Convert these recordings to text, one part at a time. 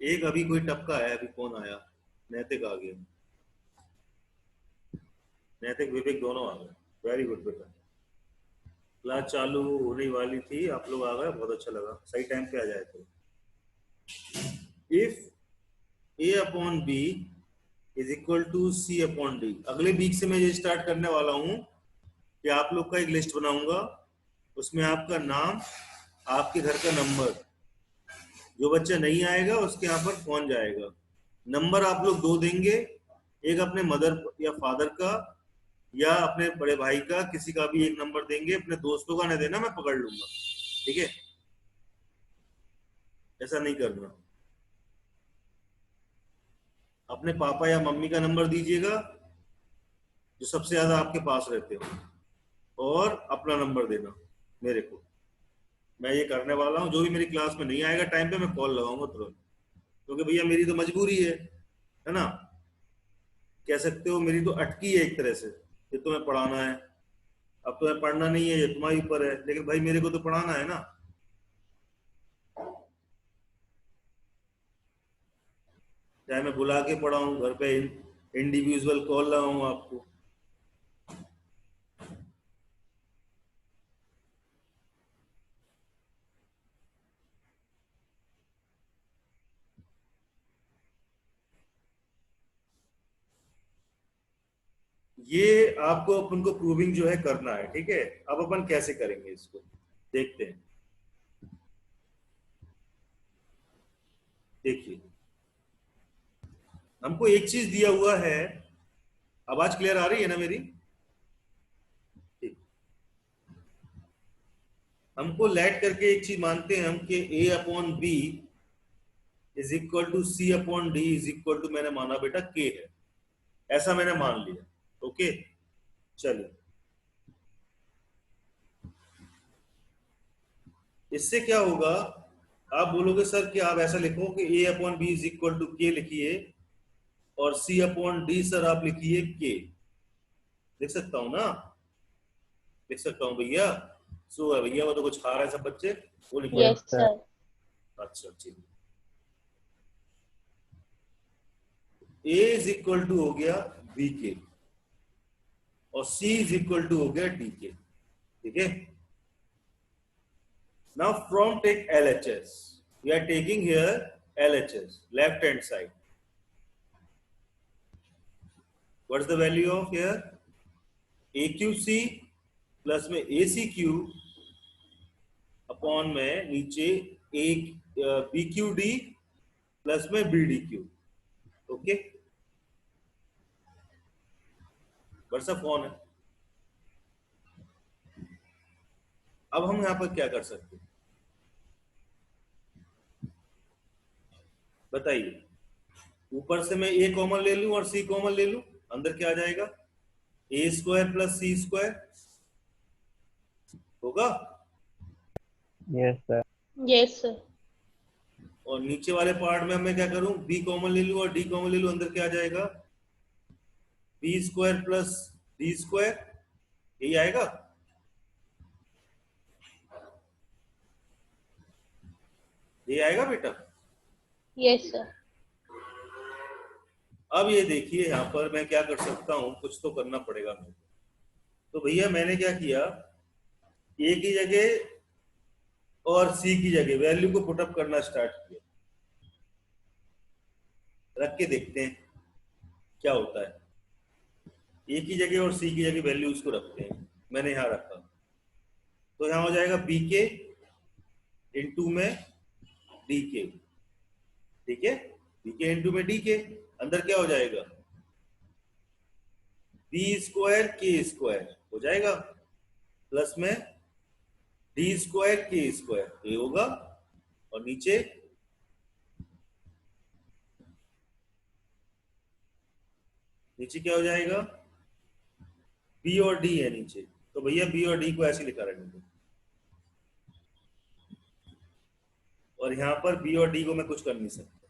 एक अभी कोई टपका है, अभी कौन आया? नैतिक आ गया, नैतिक विवेक दोनों आ गए। वेरी गुड बेटा, क्लास चालू होने वाली थी, आप लोग आ गए, बहुत अच्छा लगा, सही टाइम पे आ जाए। तो if A upon B is equal to C upon D, अगले वीक से मैं ये स्टार्ट करने वाला हूँ कि आप लोग का एक लिस्ट बनाऊंगा, उसमें आपका नाम, आपके घर का नंबर, जो बच्चा नहीं आएगा उसके यहाँ पर फोन जाएगा। नंबर आप लोग दो देंगे, एक अपने मदर या फादर का या अपने बड़े भाई का, किसी का भी एक नंबर देंगे, अपने दोस्तों का नहीं देना, मैं पकड़ लूंगा, ठीक है? ऐसा नहीं करना। अपने पापा या मम्मी का नंबर दीजिएगा जो सबसे ज्यादा आपके पास रहते हो, और अपना नंबर देना मेरे को। मैं ये करने वाला हूँ, जो भी मेरी क्लास में नहीं आएगा टाइम पे, मैं कॉल लगाऊंगा तुरंत, क्योंकि भैया मेरी तो मजबूरी है ना? कह सकते हो मेरी तो अटकी है एक तरह से, ये तुम्हें पढ़ाना है। अब तुम्हें पढ़ना नहीं है, ये तुम्हारे ऊपर है, लेकिन भाई मेरे को तो पढ़ाना है ना। चाहे मैं बुला के पढ़ाऊँ घर पे, इंडिविजुअल कॉल लगाऊँ आपको। ये आपको अपन को प्रूविंग जो है करना है, ठीक है? अब अपन कैसे करेंगे इसको देखते हैं। देखिए, हमको एक चीज दिया हुआ है, आवाज क्लियर आ रही है ना मेरी? ठीक, हमको लेट करके एक चीज मानते हैं हम कि A upon B is equal to C upon D is equal to, मैंने माना बेटा के है, ऐसा मैंने मान लिया। ओके, चलिए, इससे क्या होगा? आप बोलोगे सर कि आप ऐसा लिखो कि A upon B is equal to K लिखिए, और सी अपॉन डी सर आप लिखिए के। लिख सकता हूं ना? लिख सकता हूं भैया? सो है भैया, वो तो कुछ खा रहे हैं सब बच्चे, वो लिखिए। Yes sir. अच्छा ठीक, ए इज इक्वल टू हो गया बी के, और सी इज इक्वल टू हो गया डी के, ठीक है? Now from take LHS, we are taking here LHS, left hand side. What is the value of here? AQC plus में ACQ अपॉन में नीचे एक BQD प्लस में BDQ। Okay, what's a phone है। अब हम यहां पर क्या कर सकते हैं बताइए? ऊपर से मैं A कॉमन ले लूं और C कॉमन ले लूं, अंदर क्या आ जाएगा? A square plus C square होगा, यस सर। Yes sir. और नीचे वाले पार्ट में मैं क्या करूं? B कॉमन ले लूं और D कॉमन ले लूं, अंदर क्या आ जाएगा? B square plus D square, यही आएगा। ये आएगा बेटा? Yes sir. अब ये देखिए, यहाँ पर मैं क्या कर सकता हूँ, कुछ तो करना पड़ेगा मुझे। तो भैया मैंने क्या किया, ए की जगह और सी की जगह वैल्यू को पुटअप करना स्टार्ट किया। रख के देखते हैं क्या होता है। ए की जगह और सी की जगह वैल्यू उसको रखते हैं, मैंने यहाँ रखा, तो यहाँ हो जाएगा बी के इंटू में डी के, ठीक है? बी के इंटू में डी के, अंदर क्या हो जाएगा? बी स्क्वायर के स्क्वायर हो जाएगा, प्लस में डी स्क्वायर के स्क्वायर, ये होगा, और नीचे नीचे क्या हो जाएगा? बी और डी है नीचे, तो भैया बी और डी को ऐसे लिखा रहेंगे, और यहां पर बी और डी को मैं कुछ कर नहीं सकता,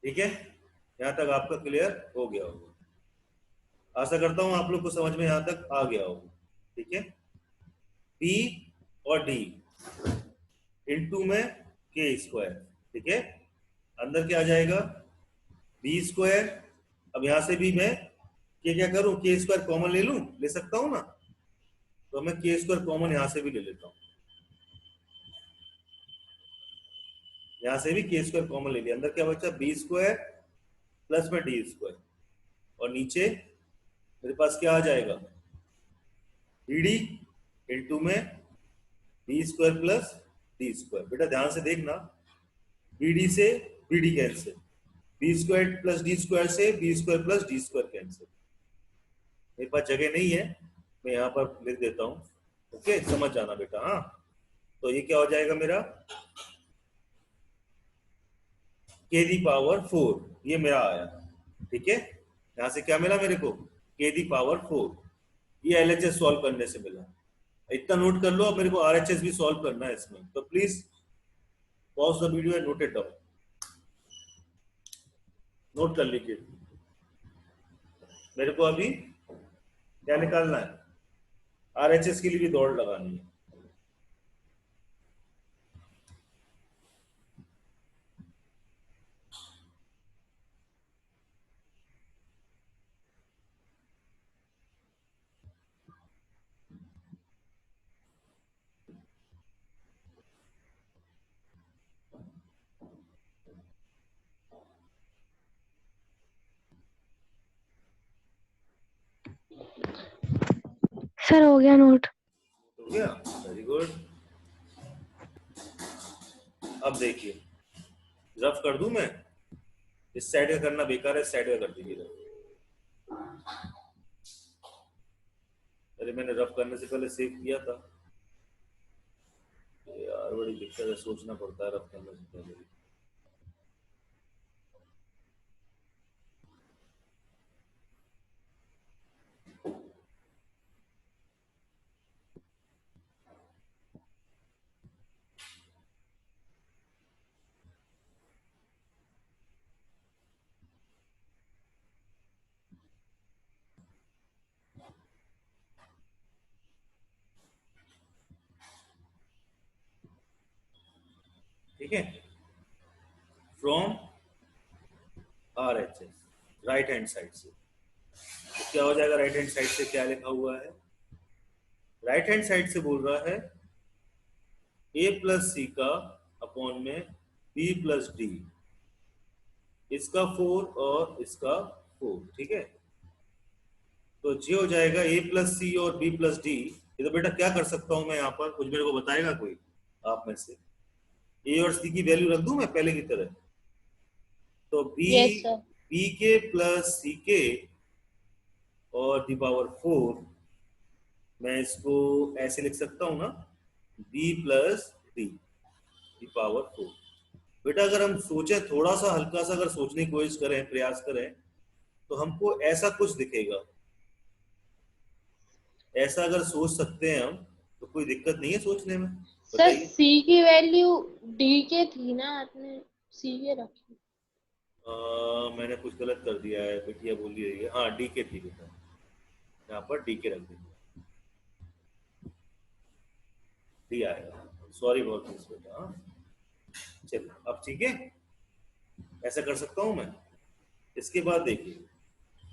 ठीक है? यहां तक आपका क्लियर हो गया होगा, आशा करता हूं आप लोग को समझ में यहां तक आ गया होगा, ठीक है? बी और डी इंटू में के स्क्वायर, ठीक है, अंदर क्या आ जाएगा, बी स्क्वायर। अब यहां से भी मैं क्या करूं, के स्क्वायर कॉमन ले लूं, ले सकता हूं ना, तो मैं के स्क्वायर कॉमन यहां से भी ले लेता हूं, यहां से भी के स्क्वायर कॉमन ले लिया, अंदर क्या बचा, बी स्क्वायर प्लस में डी स्क्वायर, और नीचे मेरे पास क्या आ जाएगा, बी डी इंटू में B square plus D square. बेटा ध्यान से देखना, बी डी से B D cancel, B square plus D square से B square plus D square cancel. मेरे पास जगह नहीं है, मैं यहाँ पर लिख देता हूँ, ओके, समझ जाना बेटा। हाँ, तो ये क्या हो जाएगा मेरा, के दी पावर 4, ये मेरा आया। ठीक है, यहां से क्या मिला मेरे को, के दी पावर 4, ये एलएचएस सॉल्व करने से मिला। इतना नोट कर लो, अब मेरे को आरएचएस भी सॉल्व करना है इसमें, तो please pause the video and note it down, note कर लीजिए। मेरे को अभी क्या निकालना है, आरएचएस के लिए भी दौड़ लगानी है। सर हो गया नोट। हो गया, वेरी गुड। अब देखिए, रफ कर दूं मैं, इस साइड का करना बेकार है, इस साइड का कर दीजिए। अरे मैंने रफ करने से पहले सेव किया था यार, बड़ी दिक्कत है, सोचना पड़ता है रफ करने से पहले। ठीक है, from are H S, right hand side से, तो क्या हो जाएगा, राइट हैंड साइड से क्या लिखा हुआ है, राइट हैंड साइड से बोल रहा है ए प्लस सी का अपॉन में बी प्लस डी, इसका 4 और इसका 4। ठीक है, तो ये हो जाएगा ए प्लस सी और बी प्लस डी। ये तो बेटा क्या कर सकता हूं मैं, यहाँ पर कुछ मेरे को बताएगा कोई आप में से, ए और सी की वैल्यू रख दूं मैं पहले की तरह, तो बी, यस सर। बी के प्लस सी के और दी पावर 4, मैं इसको ऐसे लिख सकता हूं ना, b plus d the power 4। बेटा अगर हम सोचे, थोड़ा सा हल्का सा अगर सोचने की कोशिश करें, प्रयास करें, तो हमको ऐसा कुछ दिखेगा। ऐसा अगर सोच सकते हैं हम, तो कोई दिक्कत नहीं है सोचने में, सर बताइए। सी की वैल्यू डी के थी ना, आपने सी के रखी। मैंने कुछ गलत कर दिया है, बिटिया बोल रही है, हाँ डी के थी बेटा, यहाँ पर डी के रख देंगे, डी आएगा, सॉरी बहुत मिस बेटा। हाँ चलो अब ठीक है, ऐसा कर सकता हूँ मैं। इसके बाद देखिए,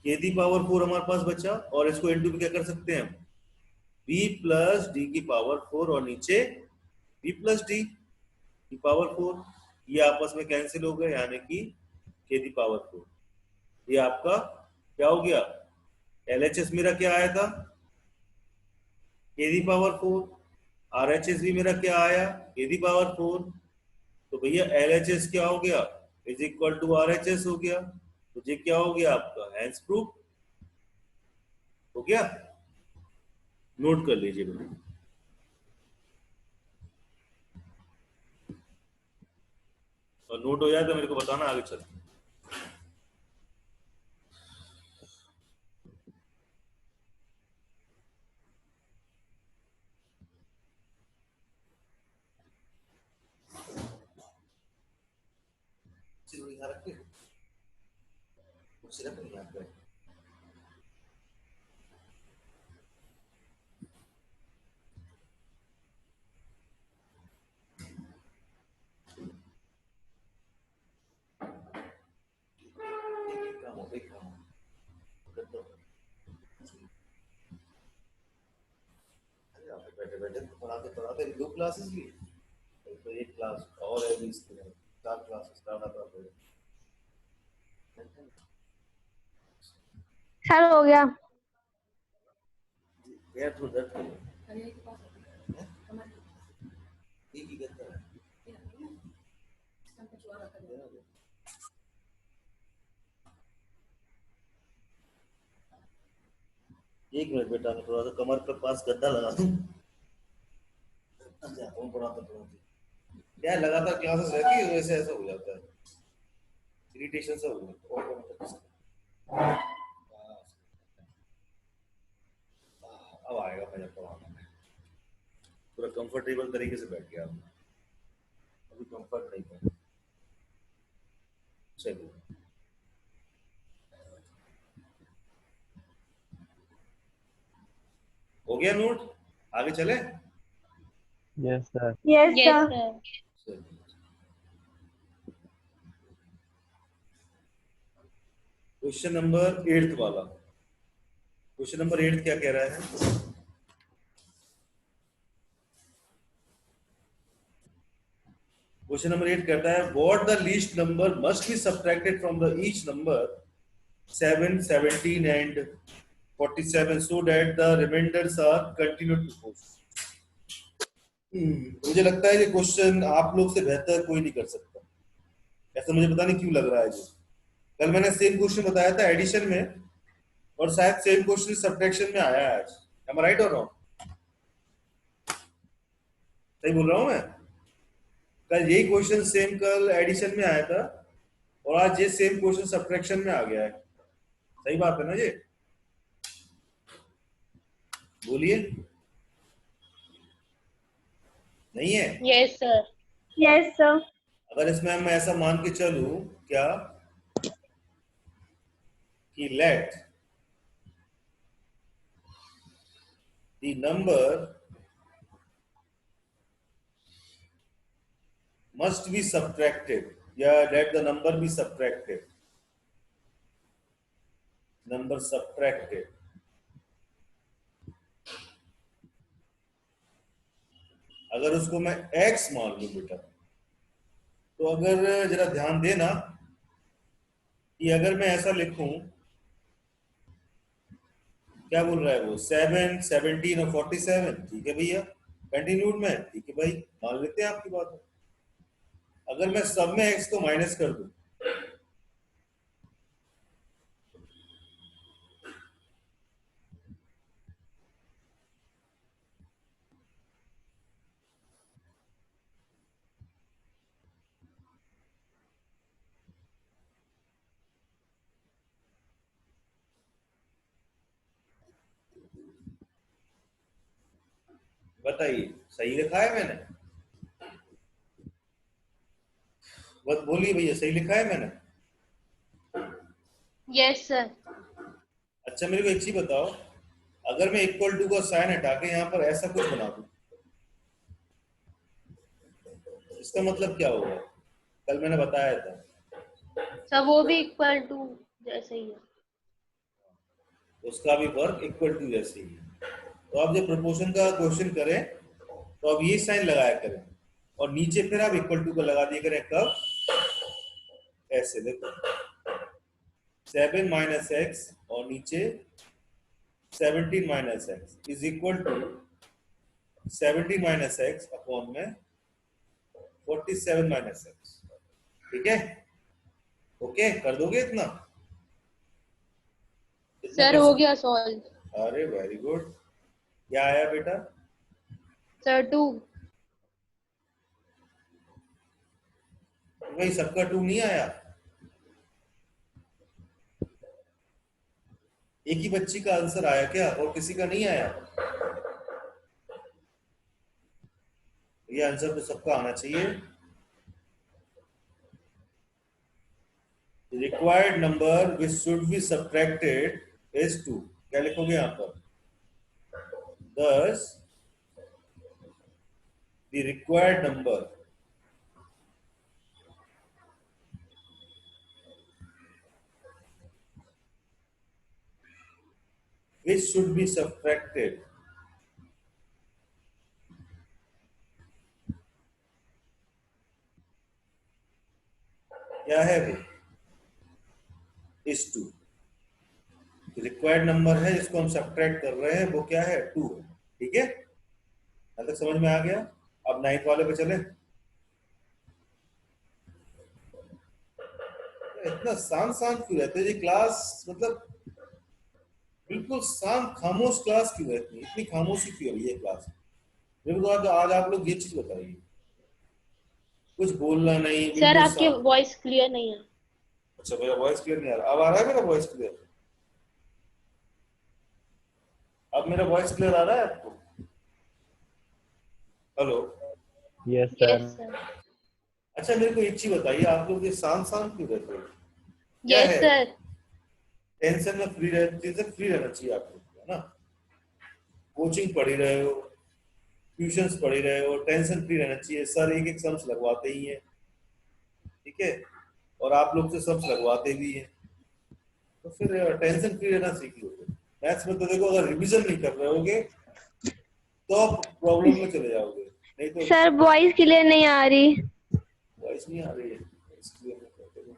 के दी पावर 4 हमारे पास बचा, और इसको इंटू में क्या कर सकते हैं हम, बी प्लस डी की पावर 4, और नीचे बी प्लस डी की पावर 4, ये आपस में कैंसिल हो गए, यानी कि के दी पावर 4। ये आपका क्या हो गया, एलएचएस मेरा क्या आया था, के दी पावर 4, आरएचएस भी मेरा क्या आया, के दी पावर 4। तो भैया एलएचएस क्या हो गया, इज इक्वल टू आरएचएस हो गया, तो ये क्या हो गया आपका, हैंस प्रूफ हो गया। नोट कर लीजिए बेटा, और नोट हो जाए तो मेरे को बताना, आगे चल। यहाँ रख के कुछ रख यहाँ पे। बैठे पढ़ाते पढ़ाते 2 क्लासेस ली, तो 1 क्लास और है 20 की, 4 क्लासेस लगातार पढ़े। सर हो गया। यार थोड़ा दर्द कर ठीक ही करता है। एक मिनट बेटा, मैं थोड़ा सा कमर पे पास गद्दा लगा दूं, जाता हूँ पढ़ाते पढ़ाते। क्या है, लगातार क्लासेस रहती है वैसे ऐसा हो जाता है, इरिटेशन सा हो जाता है। अब आएगा मजा पढ़ाने में, पूरा कंफर्टेबल तरीके से बैठ गया आपने, अभी कंफर्ट नहीं है। चलिए, हो गया नोट, आगे चले। Yes sir. Yes sir. Question number 8 वाला, क्वेश्चन नंबर 8 क्या कह रहा है? क्वेश्चन नंबर 8 कहता है what the least number must be subtracted from the each number 7, 17 and 47 so that the remainders are continued to post। मुझे लगता है कि क्वेश्चन आप लोग से बेहतर कोई नहीं कर सकता, ऐसा मुझे पता नहीं क्यों लग रहा है। जी कल मैंने सेम क्वेश्चन बताया था एडिशन में, और शायद सेम क्वेश्चन सब्ट्रैक्शन में आया है आज। एम आई राइट और रॉन्ग? सही बोल रहा हूं मैं? कल यही क्वेश्चन सेम कल एडिशन में आया था, और आज ये सेम क्वेश्चन सब्ट्रैक्शन में आ गया है। सही बात है ना ये? बोलिए, नहीं है? Yes sir. Yes sir. अगर इसमें मैं ऐसा मान के चलूं क्या कि let the number must be subtracted, या let the number be subtracted, number subtracted। अगर उसको मैं x मान लूं बेटा, तो अगर जरा ध्यान देना कि अगर मैं ऐसा लिखूं, क्या बोल रहा है वो, 7, 17 और 47, ठीक है भैया, कंटिन्यूड में, ठीक है भाई, मान लेते हैं आपकी बात। अगर मैं सब में x को माइनस कर दूं, बताइए सही लिखा है मैंने? बस बोलिए भैया, सही लिखा है मैंने? Yes sir. अच्छा मेरे को एक चीज बताओ, अगर मैं इक्वल टू का साइन हटा के यहाँ पर ऐसा कुछ बना दूं, इसका मतलब क्या होगा? कल मैंने बताया था सर वो भी इक्वल टू जैसे ही है। उसका भी वर्क इक्वल टू जैसे ही है। तो आप जब प्रोपोर्शन का क्वेश्चन करें तो आप ये साइन लगाया करें, और नीचे फिर आप इक्वल टू का लगा दिया करें। कब? ऐसे देखो, 7 माइनस एक्स और नीचे 17 minus x is equal to 17 minus x upon में 47 माइनस एक्स। ठीक है? ओके, कर दोगे इतना? सर हो गया सॉल्व। अरे वेरी गुड। क्या आया बेटा? सर 2। भाई सबका 2 नहीं आया? एक ही बच्ची का आंसर आया क्या, और किसी का नहीं आया? ये आंसर तो सबका आना चाहिए। Required number which should be subtracted is 2। क्या लिखोगे यहां पर? Thus the required number which should be subtracted क्या है वो, इस 2। रिक्वायर्ड नंबर है जिसको हम सब्ट्रैक्ट कर रहे हैं वो क्या है, 2 है। ठीक है, अब तक समझ में आ गया। अब 9th वाले पे चले। इतना शांत शांत क्यों रहते हैं जी क्लास, मतलब बिल्कुल शांत खामोश क्लास क्यों रहती है, इतनी खामोशी क्यों है ये क्लास। मेरे को तो आज आप लोग ये चीज बताइए, कुछ बोलना नहीं, सर बिल्कुल आपकी शांत। वॉइस क्लियर नहीं है। अच्छा, मेरा वॉइस क्लियर नहीं आ रहा, अब आ रहा है मेरा वॉइस क्लियर? अब मेरा वॉइस क्लियर आ रहा है आपको? Hello. Yes yes sir. Sir. अच्छा मेरे को एक चीज बताइए, आप लोग ये शांत शांत क्यों रहते हो, क्या यस है? सर। टेंशन में फ्री रहना चाहिए आप लोग को, है ना। कोचिंग पढ़ ही रहे हो, ट्यूशंस पढ़ ही रहे हो, टेंशन फ्री रहना चाहिए। सर एक एक सम्स लगवाते ही है, ठीक है, और आप लोग से सम्स लगवाते भी हैं, तो फिर टेंशन फ्री रहना सीख लो। मैथ्स में तो देखो, अगर रिवीजन नहीं कर रहे होगे तो आप प्रॉब्लम में चले जाओगे, नहीं तो। सर वॉइस क्लियर नहीं आ रही। वॉइस नहीं आ रही है, इसलिए मैं कहता हूँ,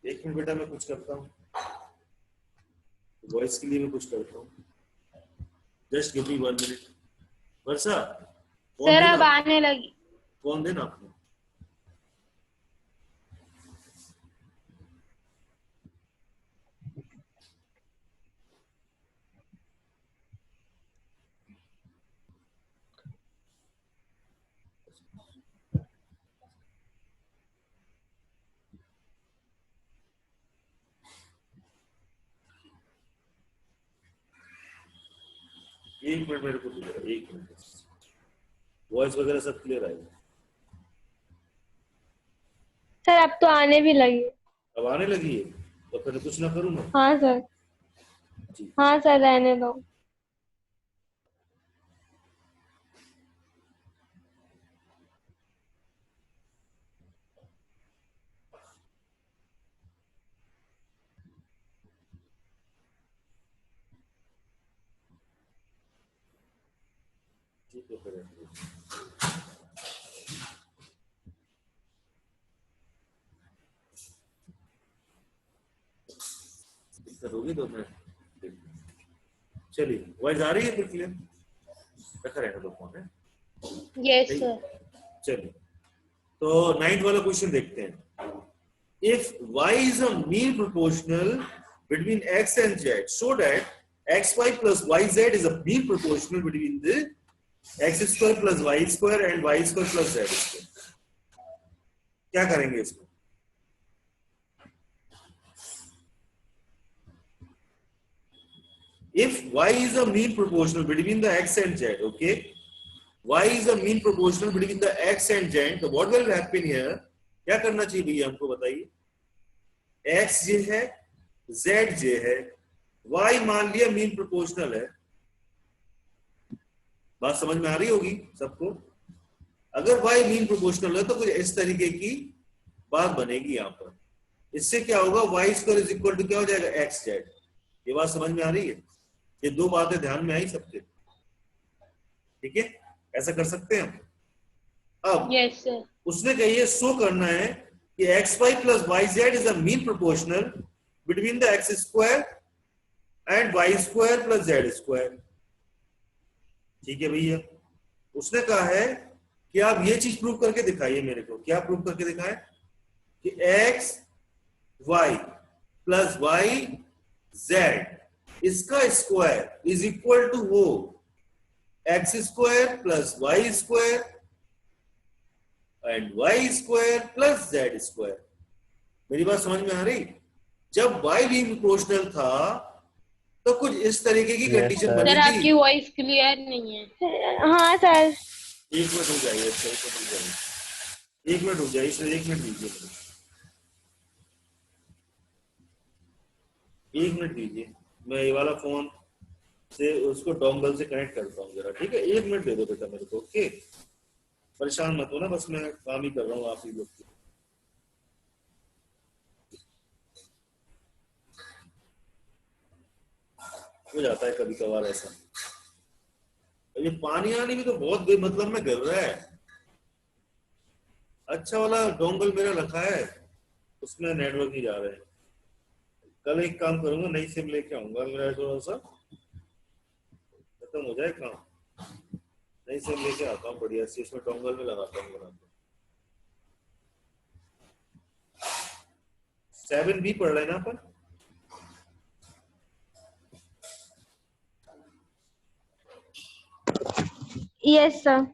एक मिनट बेटा मैं कुछ करता हूँ, वॉइस के लिए मैं कुछ करता हूँ, जस्ट गिव मी 1 मिनट। वर्षा, फोन सर देना, अब आने लगी। फोन देना आपने। एक मिनट मेरे को दीजिएगा, एक मिनट, वॉइस वगैरह सब क्लियर आएगा। सर अब तो आने भी लगी। अब आने लगी है, तो फिर कुछ ना करूँ मैं हाँ सर। जी। हाँ सर रहने दो। ठीक है फिर, दिक्कत होगी तो मैं, चलिए वॉइस आ रही है फिर क्लियर, रखा रहेगा तो फोन है। यस सही, सर। चलिए तो 9th वाला क्वेश्चन देखते हैं। If y is a mean proportional between x and z, so that xy plus yz is a mean proportional between the x square plus y square and y square plus z square, क्या करेंगे इसमें? If y is a mean proportional between the x and z, okay, y is a mean proportional between the x and z, so what will happen here? क्या करना चाहिए भैया हमको बताइए? x जे है, z जे है, y मान लिया मीन प्रोपोर्शनल है। बात समझ में आ रही होगी सबको? अगर y मीन प्रोपोर्शनल है तो कुछ इस तरीके की बात बनेगी यहाँ पर। इससे क्या होगा, y square is equal to क्या हो जाएगा, एक्स जेड। ये बात समझ में आ रही है? ये दो बातें ध्यान में आई सबके? ठीक है, ऐसा कर सकते हैं हम। अब यस सर। उसने कहिए शो करना है कि x Y plus Y Z is a mean proportional between the x square and y square plus Z square. ठीक है भैया, उसने कहा है कि आप ये चीज प्रूव करके दिखाइए मेरे को। क्या प्रूव करके दिखाएं? कि x Y plus Y z इसका स्क्वायर इज इक्वल टू हो x square plus Y square and y square plus Z square. मेरी बात समझ में आ रही? जब y भी प्रोपोर्शनल था तो कुछ इस तरीके की Yes, कंडीशन sir. बनी सर थी। आपकी वॉइस क्लियर नहीं है। हाँ सर। एक मिनट रुक जाइए, अच्छा एक मिनट रुक जाइए, एक मिनट रुक जाइए सर, एक मिनट दीजिए, एक मिनट दीजिए। मैं ये वाला फोन से उसको डोंगल से कनेक्ट करता हूँ जरा, ठीक है? एक मिनट दे दो बेटा मेरे को, ओके? परेशान मत हो ना, बस मैं काम ही कर रहा हूँ आप ही लोग की। हो जाता है कभी कभार ऐसा। ये पानी आने भी तो बहुत बेमतलब में गिर रहा है। अच्छा वाला डोंगल मेरा रखा है, उसमें नेटवर्क नहीं जा रहे हैं। कल एक काम करूंगा, नई सिम लेके आऊंगा, मेरा थोड़ा सा खत्म हो जाए काम। नई सिम लेके आता हूँ बढ़िया सी, इसमें डोंगल में लगाता हूँ। 7B पढ़ रहे हैं ना अपन। Yes sir.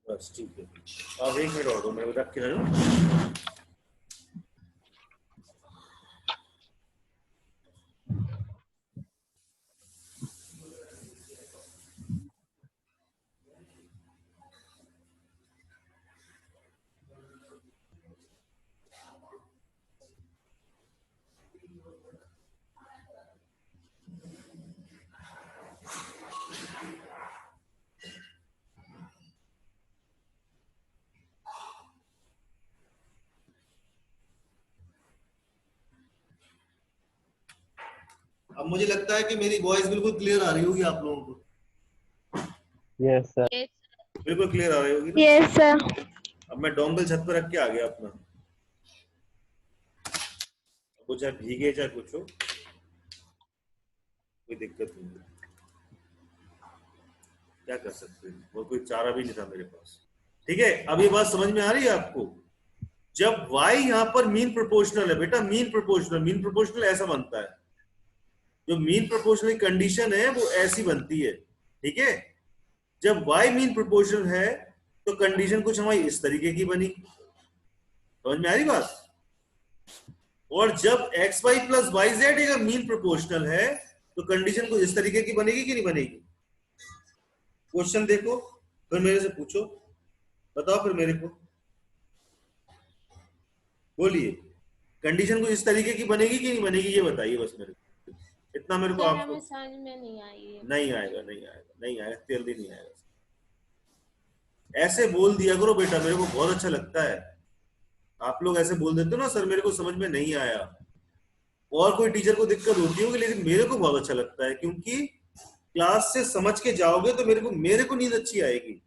बस ठीक है, आप 1 मिनट और दो, मैं रख के ना। अब मुझे लगता है कि मेरी वॉइस बिल्कुल क्लियर आ रही होगी आप लोगों को। Yes sir. बिल्कुल क्लियर आ रही होगी ना? Yes sir. अब मैं डोंगल छत पर रख के आ गया अपना, वो चाहे भीगे चाहे कुछ हो, कोई दिक्कत नहीं है। क्या कर सकते हैं, वो कोई चारा भी नहीं था मेरे पास। ठीक है, अब ये बात समझ में आ रही है आपको? जब y यहाँ पर मीन प्रोपोर्शनल है बेटा, मीन प्रोपोर्शनल ऐसा बनता है। जो मीन प्रोपोर्शनल कंडीशन है वो ऐसी बनती है। ठीक है, जब y मीन प्रोपोर्शनल है तो कंडीशन कुछ हमारी इस तरीके की बनी। समझ में आ रही बात? और जब x Y plus Y z अगर मीन प्रोपोर्शनल है तो कंडीशन कुछ इस तरीके की बनेगी कि नहीं बनेगी? क्वेश्चन देखो, फिर मेरे से पूछो, बताओ फिर मेरे को, बोलिए कंडीशन कुछ इस तरीके की बनेगी कि नहीं बनेगी, ये बताइए बस मेरे को। इतना मेरे को सर आपको हमें समझ में नहीं आई है। नहीं आएगा, जल्दी नहीं आएगा। ऐसे बोल दिया करो बेटा, मेरे को बहुत अच्छा लगता है। आप लोग ऐसे बोल देते हो ना, सर मेरे को समझ में नहीं आया। और कोई टीचर को दिक्कत होती होगी, लेकिन मेरे को बहुत अच्छा लगता है, क्योंकि क्लास से समझ के जाओगे तो मेरे को नींद अच्छी आएगी।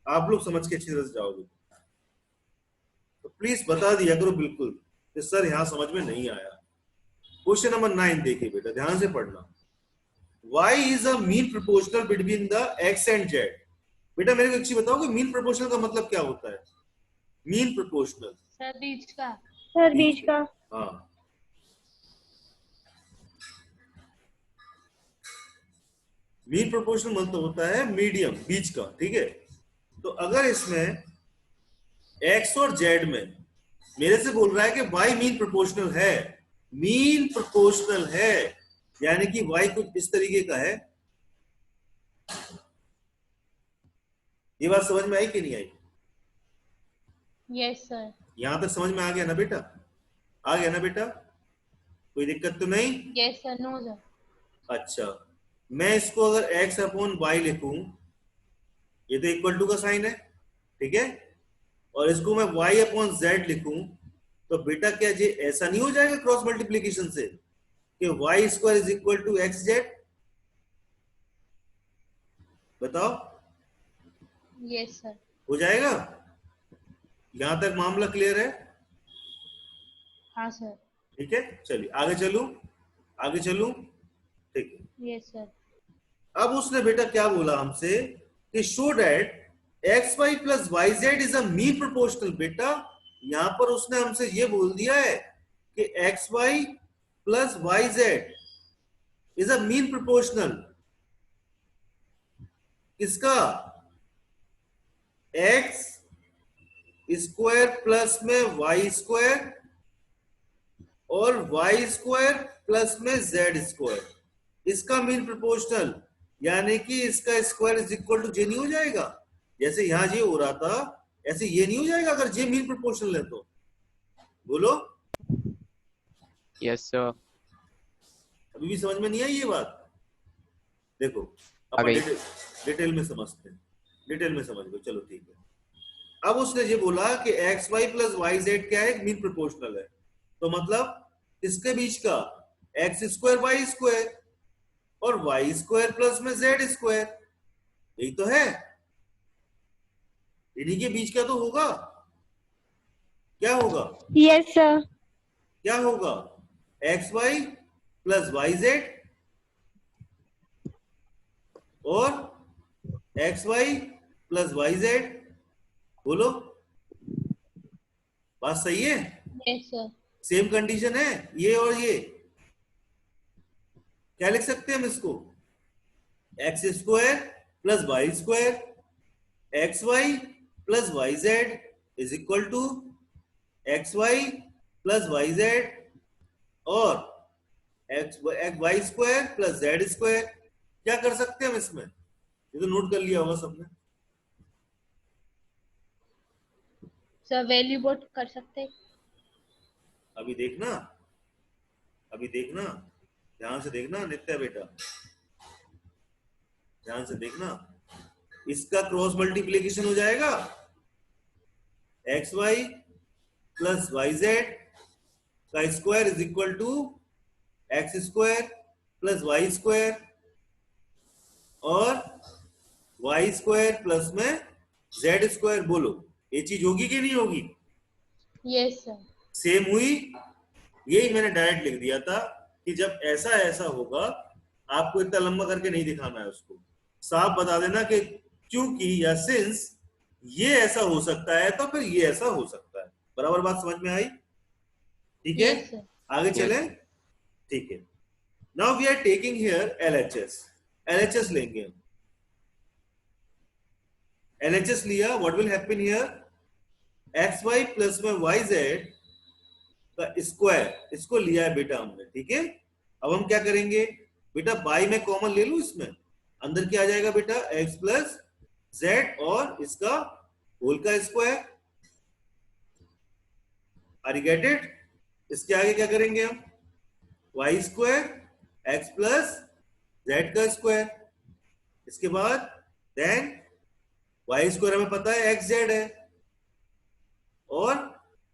आप लोग समझ के अच्छी तरह से जाओगे तो प्लीज बता दिया करो बिल्कुल कि सर यहाँ समझ में नहीं आया। क्वेश्चन नंबर 9 देखिए बेटा, ध्यान से पढ़ना। y is a mean proportional between the x and z। बेटा मेरे को एक चीज बताओ कि मीन प्रोपोर्शनल का मतलब क्या होता है? मीन प्रोपोर्शनल सर बीच का। सर बीच का। हाँ, मीन प्रोपोर्शनल मतलब होता है मीडियम, बीच का। ठीक है, तो अगर इसमें x और z में मेरे से बोल रहा है कि y मीन प्रोपोर्शनल है, मीन प्रोपोर्शनल है यानी कि y कुछ इस तरीके का है। ये बात समझ में आई कि नहीं आई? Yes sir. यहां तक समझ में आ गया ना बेटा? आ गया ना बेटा? कोई दिक्कत तो नहीं? Yes sir. No sir. अच्छा, मैं इसको अगर x अपॉन वाई लिखूं, ये तो इक्वल टू का साइन है। ठीक है, और इसको मैं y अपॉन जेड लिखूं तो बेटा क्या ये ऐसा नहीं हो जाएगा क्रॉस मल्टीप्लीकेशन से कि y square is equal to x z? बताओ, यस सर। हो जाएगा? यहां तक मामला क्लियर है? हाँ सर। ठीक है, चलिए आगे चलूं। ठीक है, यस सर। अब उसने बेटा क्या बोला हमसे कि show that x Y plus Y Z is a mean proportional. बेटा यहां पर उसने हमसे ये बोल दिया है कि x Y plus Y Z is a mean proportional. किसका? एक्स स्क्वायर प्लस में वाई स्क्वायर और वाई स्क्वायर प्लस में जेड स्क्वायर, इसका मीन प्रोपोर्शनल। यानी कि इसका square is equal to J नहीं हो जाएगा? जैसे यहां जे हो रहा था ऐसे ये नहीं हो जाएगा अगर जे मीन प्रोपोर्शनल है तो? बोलो, यस सर। अभी भी समझ में नहीं आई ये बात? देखो आ अपन गई। डिटेल में समझते हैं, डिटेल में समझ लो, चलो ठीक है। अब उसने ये बोला कि x Y plus Y z क्या है, मीन प्रोपोर्शनल है, तो मतलब इसके बीच का एक्स स्क्वायर वाई स्क्वायर और वाई स्क्वायर प्लस में जेड स्क्वायर, यही तो है, इन्हीं के बीच का तो होगा। क्या होगा? Yes sir. क्या होगा? X Y plus Y Z और X Y plus Y Z. बोलो, बात सही है? Yes sir. सेम कंडीशन है ये और ये। क्या लिख सकते हैं हम इसको? X square plus Y square X Y plus Y Z is equal to X Y plus Y Z और X Y square plus Z square. क्या कर सकते हैं हम इसमें? ये तो नोट कर लिया होगा सबने। सर वैल्यू पुट कर सकते हैं। अभी देखना, अभी देखना, ध्यान से देखना नित्या बेटा, ध्यान से देखना। इसका क्रॉस मल्टीप्लीकेशन हो जाएगा, X Y plus Y Z का square is equal to X square plus Y square और वाई स्क्वायर प्लस में जेड स्क्वायर। बोलो, ये चीज होगी कि नहीं होगी? Yes sir. सेम हुई। यही मैंने डायरेक्ट लिख दिया था कि जब ऐसा ऐसा होगा, आपको इतना लंबा करके नहीं दिखाना है उसको, साफ बता देना कि क्योंकि या सिंस ये ऐसा हो सकता है तो फिर ये ऐसा हो सकता है। बराबर बात समझ में आई? ठीक है, यस सर। आगे Yes. चलें। ठीक है, now we are taking here LHS. LHS लेंगे हम। एलएचएस लिया, what will happen here? X Y plus में वाई जेड का स्क्वायर, इसको लिया है बेटा हमने, ठीक है। अब हम क्या करेंगे बेटा, बाई में कॉमन ले लूं, इसमें अंदर क्या आ जाएगा बेटा, एक्स प्लस जेड और इसका होल का square. Are you get it? इसके आगे क्या करेंगे हम, y square x plus Z का स्क्वायर, इसके बाद देन वाई स्क्वायर हमें पता है एक्स जेड है और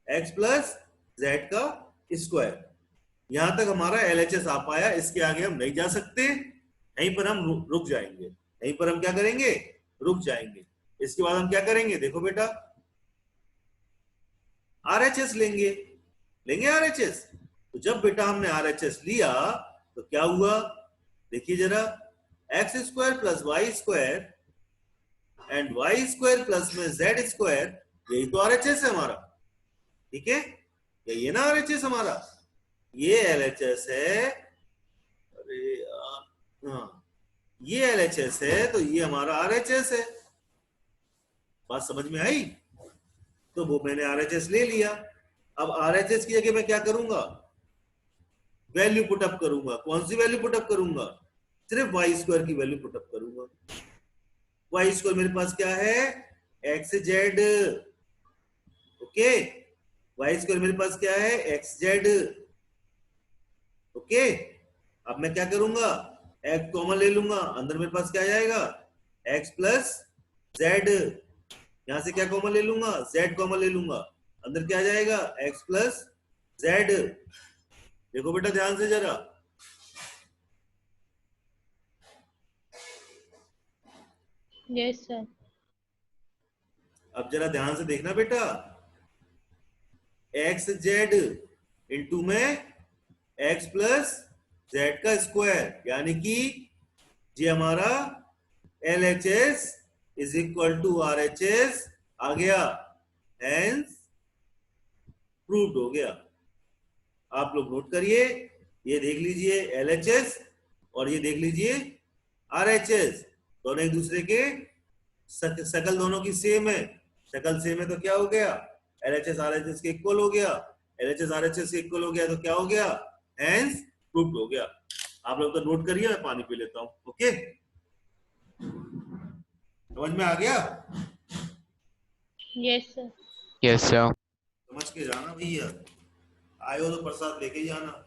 एक्स प्लस जेड का स्क्वायर। यहां तक हमारा एलएचएस आ पाया, इसके आगे हम नहीं जा सकते, यहीं पर हम रुक जाएंगे, यहीं पर हम क्या करेंगे, रुक जाएंगे। इसके बाद हम क्या करेंगे, देखो बेटा, आरएचएस लेंगे, लेंगे आरएचएस। तो जब बेटा हमने आरएचएस लिया तो क्या हुआ, देखिए जरा, x square plus Y square and y square plus में जेड स्क्वायर, यही तो आरएचएस है हमारा, ठीक है, यही है ना आरएचएस हमारा, ये एलएचएस है। अरे हाँ, ये एलएचएस है तो ये हमारा आरएचएस है। बात समझ में आई? तो वो मैंने आरएचएस ले लिया। अब आरएचएस की जगह मैं क्या करूंगा, वैल्यू पुटअप करूंगा। कौन सी वैल्यू पुटअप करूंगा? सिर्फ वाई स्क्वायर की वैल्यू पुटअप करूंगा। वाई स्क्वायर मेरे पास क्या है, x z, okay. Y square मेरे पास क्या है, एक्स जेड, ओके। अब मैं क्या करूंगा, एक्स कॉमन ले लूंगा, अंदर मेरे पास क्या आ जाएगा, एक्स प्लस जेड। यहां से क्या कॉमन ले लूंगा, जेड कॉमन ले लूंगा, अंदर क्या आ जाएगा, एक्स प्लस जेड। देखो बेटा ध्यान से जरा, यस सर। अब जरा ध्यान से देखना बेटा, एक्स जेड इंटू में एक्स प्लस जेड का स्क्वायर, यानी कि ये हमारा L H S is equal to R H S आ गया, हेंस प्रूव्ड हो गया। आप लोग नोट करिए, ये देख लीजिए एल एच एस और ये देख लीजिए आर एच एस, दोनों एक दूसरे के शकल दोनों की सेम है। शकल सेम है तो क्या हो गया, L H S R H S के इक्वल हो गया, L H S R H S के इक्वल हो गया तो क्या हो गया, हेंस प्रूव्ड हो गया। आप लोग तो नोट करिए, मैं पानी पी लेता हूं, ओके। समझ में आ गया? Yes sir. Yes sir. समझ के जाना भैया। आए हो तो प्रसाद लेके ही आना।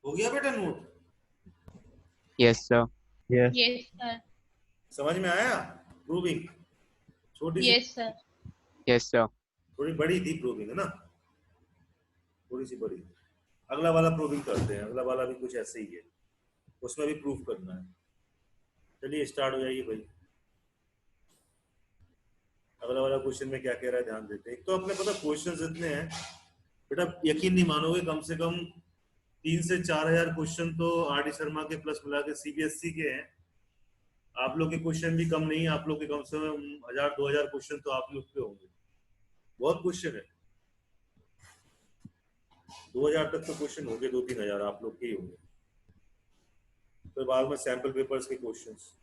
हो गया बेटा note? Yes sir. Yes yes sir. समझ में आया? प्रूविंग छोटी सी, यस सर। Yes sir. थोड़ी बड़ी थी प्रूविंग, है ना? थोड़ी सी बड़ी। अगला वाला प्रूविंग करते हैं। अगला वाला भी कुछ ऐसे ही है, उसमें भी प्रूफ करना है। चलिए स्टार्ट हो जाइए भाई। अगला वाला क्वेश्चन में क्या कह रहा है ध्यान देते हैं। एक तो अपने पता क्वेश्चंस इतने हैं बेटा, यकीन नहीं मानोगे, कम से कम 3 से 4 हजार क्वेश्चन तो आर डी शर्मा के प्लस मिला के सीबीएसई के हैं। आप लोग के क्वेश्चन भी कम नहीं है, आप लोग के कम से कम 1000-2000 क्वेश्चन तो आप लोग के होंगे। बहुत क्वेश्चन है, 2000 तक तो क्वेश्चन होंगे, 2-3 हजार आप लोग के ही होंगे। फिर बाद में सैंपल पेपर्स के क्वेश्चंस।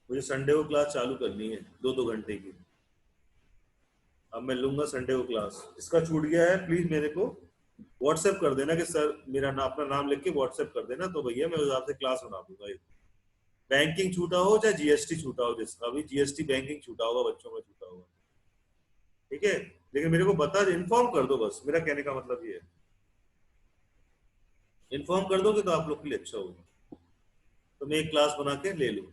मुझे संडे को क्लास चालू करनी है 2-2 घंटे की। अब मैं लूंगा संडे को क्लास। इसका छूट गया है, प्लीज मेरे को व्हाट्सएप कर देना कि सर मेरा नाम, अपना नाम लिख के व्हाट्सएप कर देना, तो भैया मैं उस हिसाब से क्लास बना दूंगा। बैंकिंग छूटा हो चाहे जीएसटी छूटा हो, जिसका भी जीएसटी बैंकिंग छूटा होगा, बच्चों का छूटा होगा, ठीक है? लेकिन मेरे को बता, इन्फॉर्म कर दो बस, मेरा कहने का मतलब ये है। इन्फॉर्म कर दोगे तो आप लोग के लिए अच्छा होगा, तो मैं एक क्लास बना के ले लूँ।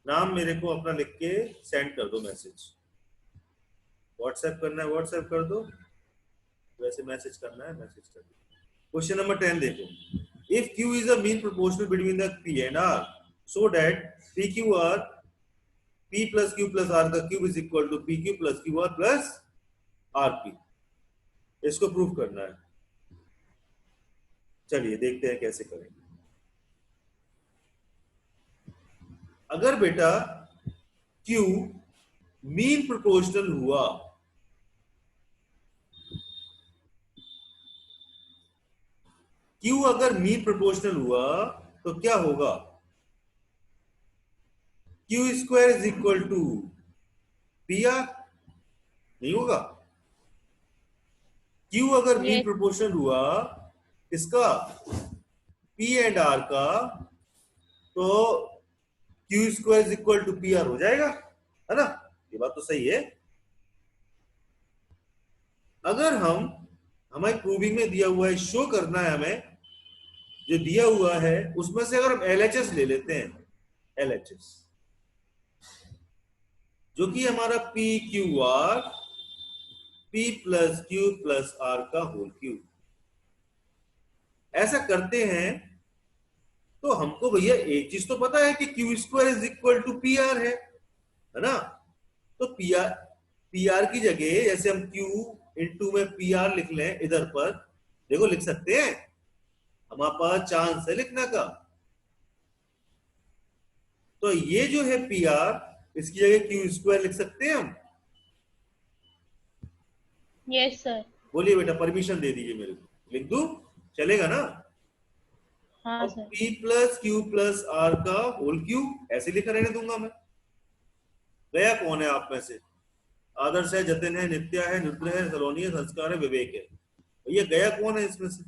नाम मेरे को अपना लिख के सेंड कर दो मैसेज। व्हाट्सएप करना है व्हाट्सएप कर दो, वैसे मैसेज करना है मैसेज कर दो। क्वेश्चन नंबर 10 देखो, if Q is a mean proportional between the P and R so that PQR P plus Q plus R का cube is equal to PQ plus QR plus RP, इसको prove करना है। चलिए देखते हैं कैसे करेंगे। अगर बेटा Q मीन प्रोपोर्शनल हुआ, Q अगर मीन प्रोपोर्शनल हुआ तो क्या होगा? Q square is equal to PR, नहीं होगा? Q अगर मीन Yes. प्रोपोर्शनल हुआ इसका P एंड R का, तो Q square is equal to PR हो जाएगा, है ना? ये बात तो सही है। अगर हमारी प्रूविंग में दिया हुआ है, शो करना है हमें, जो दिया हुआ है उसमें से अगर हम LHS ले लेते हैं, LHS जो कि हमारा PQR P plus Q plus R का होल क्यूब, ऐसा करते हैं तो हमको भैया एक चीज तो पता है कि Q square is equal to PR है ना? तो PR की जगह जैसे हम Q इंटू में PR लिख लें, इधर पर देखो लिख सकते हैं, हमारे पास चांस है लिखने का। तो ये जो है PR, इसकी जगह Q स्क्वायर लिख सकते हैं हम। Yes sir. बोलिए बेटा, परमिशन दे दीजिए मेरे को, लिख दूं? चलेगा ना? हाँ अब sir. P plus Q plus R का होल क्यूब ऐसे लिखा रहने दूंगा मैं। गया कौन है आप में से? आदर्श है, जतिन है, नित्या है, रुद्र है, सलोनी है, संस्कार है, विवेक है। भैया गया कौन है इसमें से?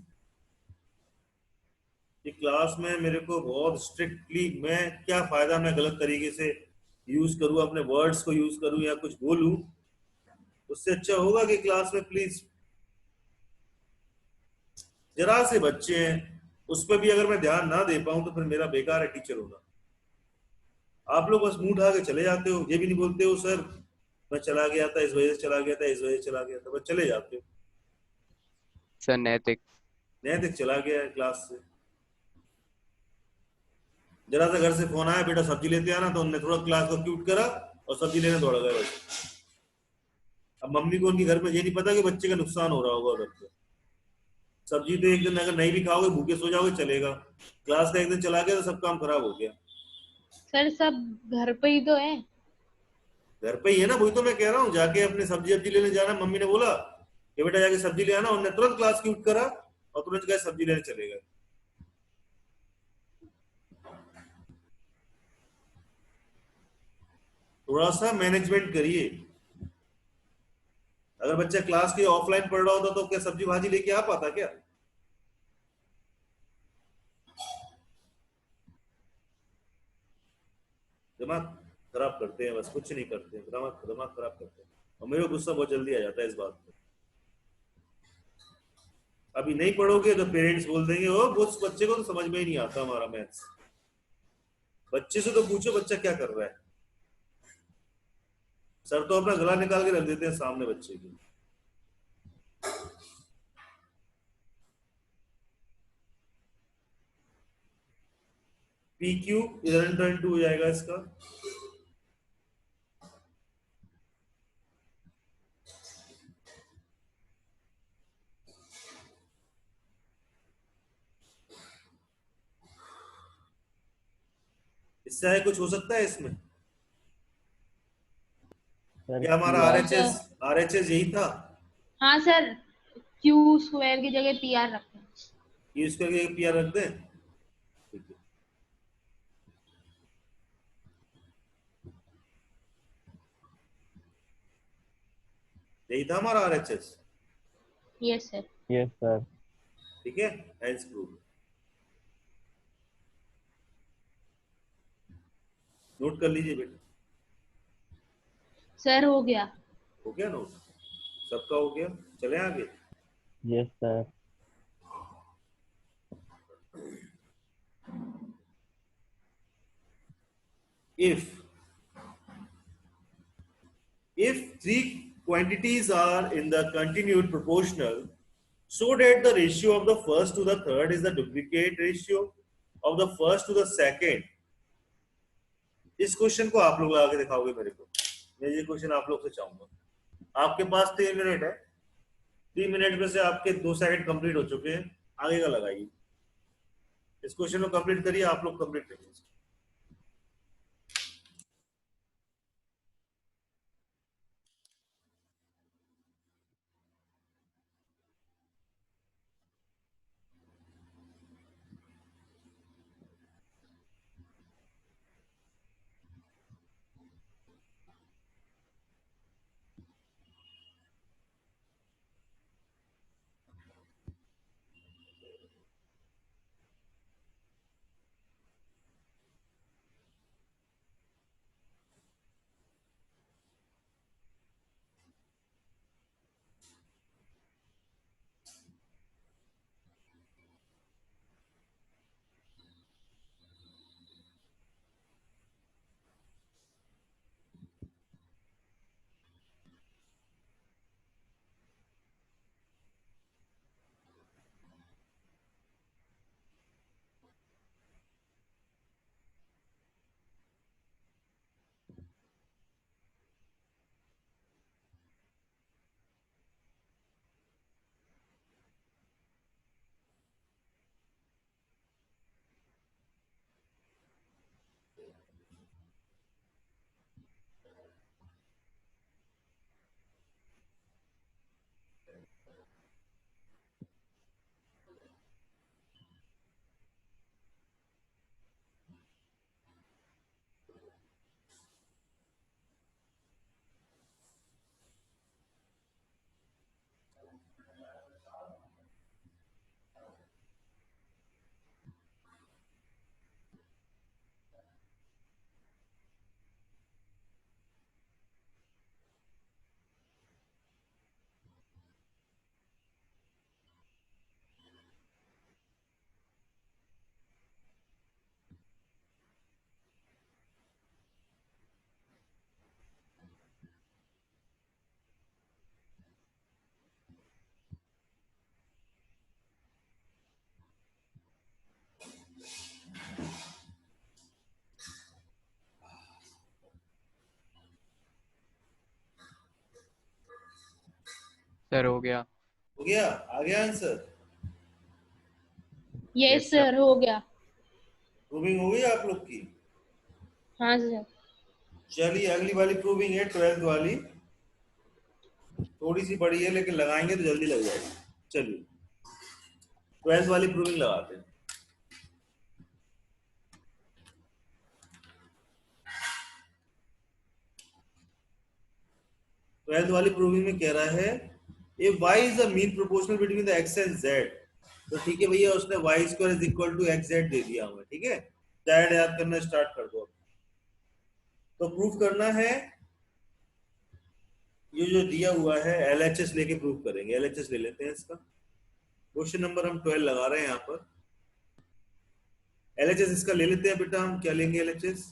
कि क्लास में मेरे को बहुत स्ट्रिक्टली, मैं क्या फायदा मैं गलत तरीके से यूज करूं, अपने वर्ड्स को यूज करूं या कुछ बोलूं, उससे अच्छा होगा कि क्लास में प्लीज जरा से बच्चे हैं, उस पर भी अगर मैं ध्यान ना दे पाऊं तो फिर मेरा बेकार है टीचर होना। आप लोग बस मुंह उठा के चले जाते हो, ये भी नहीं बोलते हो सर मैं चला गया था इस वजह से चला गया था, इस वजह से चला गया था, बस चले जाते हो। सर नैतिक। नैतिक चला गया है क्लास से। जरा सा घर से फोन आया, बेटा सब्जी लेते आना, तो उनने थोड़ा क्लास को क्यूट करा और सब्जी लेने दौड़ गए बस। अब मम्मी को उनके घर में ये नहीं पता कि बच्चे का नुकसान हो रहा होगा उधर पे। सब्जी तो एक दिन अगर नहीं भी खाओगे, भूखे सो जाओगे, चलेगा। क्लास का एक दिन चला गया तो सब काम खराब हो गया। सर सब घर पे ही तो है। घर पे ही है ना, वही तो मैं कह रहा हूँ, जाके अपने सब्जी वब्जी लेने जाना। मम्मी ने बोला कि बेटा जाके सब्जी ले आना, उन्होंने तुरंत क्लास क्यूट करा और तुरंत गए सब्जी लेने चले गए। थोड़ा सा मैनेजमेंट करिए। अगर बच्चा क्लास के ऑफलाइन पढ़ रहा होता तो क्या सब्जी भाजी लेके आ पाता क्या? दिमाग खराब करते हैं, बस कुछ नहीं करते हैं, दिमाग दिमाग खराब करते हैं। और मेरे को गुस्सा बहुत जल्दी आ जाता है इस बात पे। अभी नहीं पढ़ोगे तो पेरेंट्स बोल देंगे ओ उस बच्चे को तो समझ में ही नहीं आता हमारा मैथ्स। बच्चे से तो पूछो बच्चा क्या कर रहा है। सर तो अपना गला निकाल के रख देते हैं सामने बच्चे के। पी क्यू इधर टर्न टू हो जाएगा इसका। इससे आगे कुछ हो सकता है इसमें? सर क्या हमारा नो आरएचएस यही था? हाँ सर, क्यू स्क्वायर की जगह पी आर रखते हैं। ये इसका पीआर रख दें? ठीक है। यही था हमारा RHS. Yes sir. Yes sir. ठीक है, हेंस प्रूव। नोट कर लीजिए बेटा। सर हो गया। हो गया नोट? सबका हो गया? चले आगे। Yes sir. if 3 quantities are in the continued proportional so that the ratio of the first to the third is the duplicate ratio of the first to the second. इस क्वेश्चन को आप लोग लगा के दिखाओगे मेरे को, मैं ये क्वेश्चन आप लोग से चाहूंगा। आपके पास 3 मिनट है, 3 मिनट में से आपके 2 सेकंड कंप्लीट हो चुके हैं, आगे का लगाइए। इस क्वेश्चन को कंप्लीट करिए, आप लोग कंप्लीट करिए। सर हो गया। हो गया? आ गया answer? Yes Yes, sir. Sir, हो गया। प्रूविंग हो गई आप लोग की? हाँ सर। चलिए अगली वाली प्रूविंग है 12th वाली, थोड़ी सी बड़ी है लेकिन लगाएंगे तो जल्दी लग जाएगी। चलिए 12th वाली प्रूविंग लगाते हैं। ट्वेल्थ वाली प्रूविंग में कह रहा है if y is the mean proportional between the x and z, तो ठीक है भैया, उसने y square is equal to xz दे दिया हमें, ठीक है। z याद करना स्टार्ट कर दो। तो प्रूफ करना है, ये जो दिया हुआ है LHS लेके प्रूफ करेंगे। LHS ले लेते हैं इसका। क्वेश्चन नंबर हम 12 लगा रहे हैं यहाँ पर। LHS इसका ले लेते हैं बेटा, हम क्या लेंगे LHS?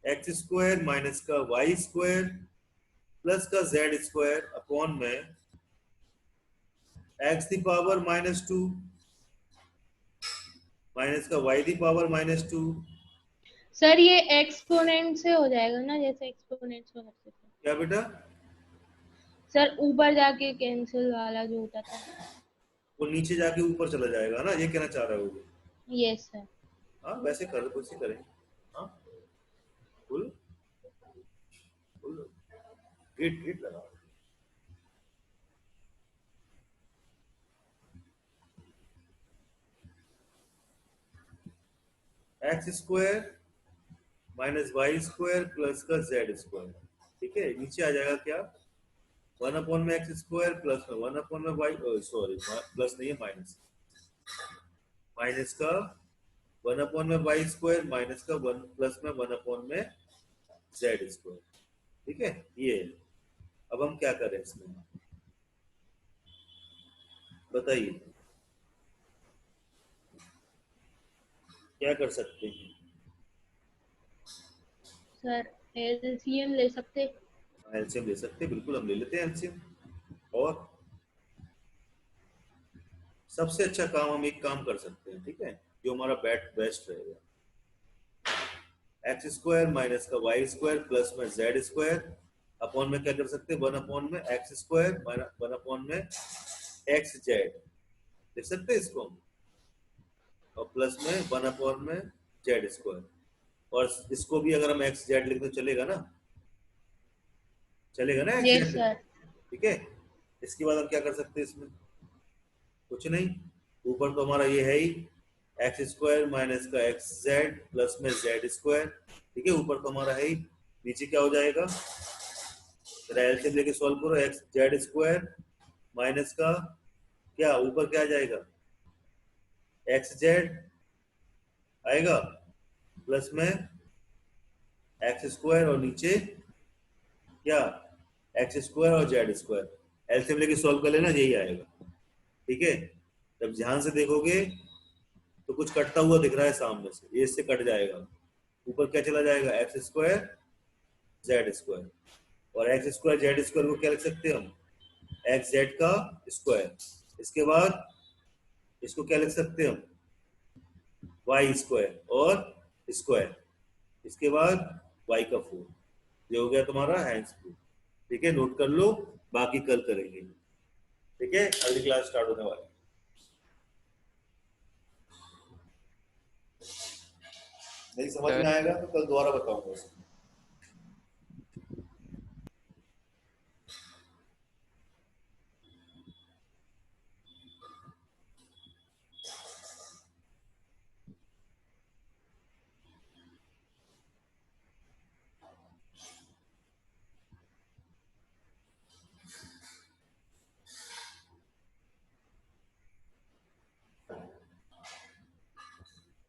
एक्स स्क्वायर माइनस का वाई स्क्वायर प्लस का जेड स्क्वायर अपॉन में एक्स दी पावर -2 माइनस का वाई दी पावर -2। सर ये एक्सपोनेंट से हो जाएगा ना, जैसे एक्सपोनेंट से करते थे क्या बेटा? सर, ऊपर जाके कैंसिल वाला जो होता था। वो नीचे जाके ऊपर चला जाएगा ना, ये कहना चाह रहे हो? Yes sir. हाँ वैसे कर कुछ ही करें। हाँ फुल फुल हिट हिट लगा। X square minus y square plus का जेड स्क्वायर, ठीक है। नीचे आ जाएगा क्या? 1 में एक्स स्क्वायर प्लस में 1 में वाई, सॉरी प्लस नहीं है माइनस, माइनस का 1 में वाई स्क्वायर माइनस का 1 प्लस में 1 में जेड स्क्वायर, ठीक है। ये अब हम क्या करें इसमें बताइए, क्या कर सकते हैं? सर एलसीएम ले सकते। एलसीएम ले सकते हैं, बिल्कुल हम ले लेते हैं एलसीएम। और सबसे अच्छा काम हम एक काम कर सकते हैं, ठीक है, जो हमारा बेस्ट रहेगा, एक्स स्क्वायर माइनस का वाई स्क्वायर प्लस में जेड स्क्वायर अपॉन में क्या कर सकते हैं, 1 अपॉन में एक्स स्क्वायर माइनस 1 अपॉन में एक्स जेड लिख सकते हैं इसको हम, और प्लस में 1 अपॉन में जेड स्क्वायर, और इसको भी अगर हम एक्स जेड लिख दो चलेगा ना, चलेगा ना एक्स यस जेड, सर। ठीक है। इसके बाद हम क्या कर सकते हैं इसमें, कुछ नहीं, ऊपर तो हमारा ये है ही एक्स स्क्वायर माइनस का एक्स जेड प्लस में जेड स्क्वायर, ठीक है, ऊपर तो हमारा है ही, नीचे क्या हो जाएगा, एलसीएम लेके सॉल्व करो, एक्स जेड स्क्वायर माइनस का क्या ऊपर क्या आ जाएगा, एक्स जेड आएगा प्लस में एक्स स्क्वायर, और नीचे क्या एक्स स्क्वायर और जेड स्क्वायर, एलसीएम लेके सॉल्व कर लेना, यही आएगा, ठीक है। जब ध्यान से देखोगे तो कुछ कटता हुआ दिख रहा है सामने से, ये इससे कट जाएगा, ऊपर क्या चला जाएगा, एक्स स्क्वायर जेड स्क्वायर, और एक्स स्क्वायर जेड स्क्वायर को क्या लिख सकते हैं हम, एक्स जेड का स्क्वायर, इसके बाद इसको क्या लिख सकते हैं हम, वाई स्क्वायर और स्क्वायर, इसके बाद वाई का 4, ये हो गया तुम्हारा हैंड्स प्रूफ, ठीक है, नोट कर लो, बाकी कल करेंगे, ठीक है, अगली क्लास स्टार्ट होने वाली है। नहीं समझ में आएगा तो कल दोबारा बताऊंगा उसको।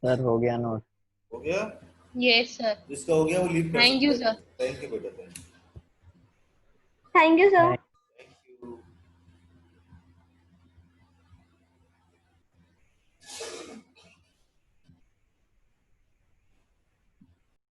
सर हो गया नोट। हो गया, यस सर। जिसका हो गया वो लीव कर थैंक यू सकते हैं। सर। थैंक यू बेटा, thank you. Thank you sir.